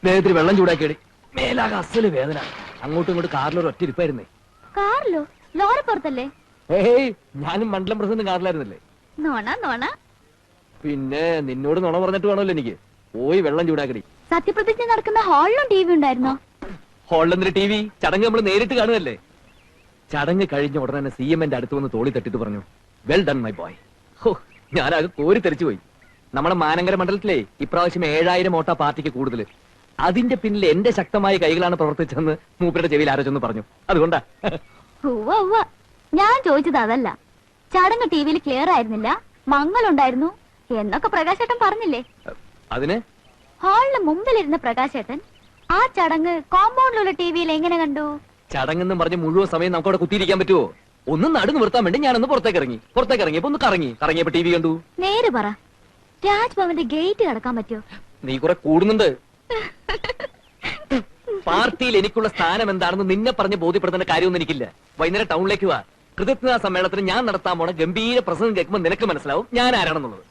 ദേഹത്തിൽ വെള്ളം ചൂടാക്കിയടി. മേലാകെ അസല് വേദന. അങ്ങോട്ടും ഇങ്ങോട്ട് കാറിലൊരു ഒറ്റ ഇരിപ്പായിരുന്നേ. കാറിലോ? ലോറി പുറത്തല്ലേ? ഏയ്, ഞാനും മണ്ഡലം പ്രസിഡന്റ് കാറിലായിരുന്നല്ലേ. നോണ നോണ. പിന്നെ നിന്നോട് നുണ പറഞ്ഞിട്ട് വേണമല്ലോ എനിക്ക്. പോയി വെള്ളം ചൂടാക്കടി. സത്യപ്രതിജ്ഞ നടക്കുന്ന ഹാളിലും ടി വി ഉണ്ടായിരുന്നോ? ഹോളിലെന്തൊരു ടി വി? ചടങ്ങ് നമ്മൾ നേരിട്ട് കാണുകയല്ലേ. ചടങ്ങ് കഴിഞ്ഞ ഉടനെ തന്നെ CM-ന്റെ അടുത്ത് വന്ന് തോളി തട്ടിട്ട് പറഞ്ഞു, വെൽ ഡൺ മൈ ബോയ്. ഹോ, ഞാനത് കോരി തെറിച്ചു പോയി. നമ്മുടെ മാനങ്കര മണ്ഡലത്തിലെ ഇപ്രാവശ്യം 7000 വോട്ടാ പാർട്ടിക്ക് കൂടുതൽ. അതിന്റെ പിന്നിൽ എന്റെ ശക്തമായ കൈകളാണ് പ്രവർത്തിച്ചെന്ന് മൂപ്പരുടെ ചെവിയിൽ ആരോചൊന്ന് പറഞ്ഞു. അതുകൊണ്ടാ. ഞാൻ ചോദിച്ചത് അതല്ല. ചടങ്ങ് ടിവിയിൽ ക്ലിയർ ആയിരുന്നില്ല, മങ്ങലുണ്ടായിരുന്നു എന്നൊക്കെ പ്രകാശേട്ടൻ പറഞ്ഞില്ലേ? അതിന് ഹാളിന് മുമ്പിലിരുന്ന പ്രകാശേട്ടൻ ആ ചടങ്ങ് കോമ്പൗണ്ടിലുള്ള ടിവിയിൽ എങ്ങനെ കണ്ടു? ചടങ്ങെന്നും പറഞ്ഞ് മുഴുവൻ സമയം നമുക്ക് അവിടെ കുത്തിയിരിക്കാൻ പറ്റുമോ? ഒന്ന് നടുന്ന് നിർത്താൻ വേണ്ടി ഞാനൊന്ന് പുറത്തേക്ക് ഇറങ്ങിയപ്പോ ഒന്ന് കറങ്ങിയപ്പോ ടി വി കണ്ടു. നേര് പറ, രാജ്ഭവന്റെ ഗേറ്റ് കടക്കാൻ പറ്റുമോ? നീ കുറെ കൂടുന്നുണ്ട്. പാർട്ടിയിൽ എനിക്കുള്ള സ്ഥാനം എന്താണെന്ന് നിന്നെ പറഞ്ഞ് ബോധ്യപ്പെടുത്തേണ്ട കാര്യമൊന്നും എനിക്കില്ല. വൈകുന്നേരം ടൗണിലേക്ക് വാ. കൃതജ്ഞതാ സമ്മേളനത്തിന് ഞാൻ നടത്താൻ പോണ ഗംഭീര പ്രസംഗം കേൾക്കുമ്പോൾ നിനക്ക് മനസ്സിലാവും ഞാൻ ആരാണെന്നുള്ളത്.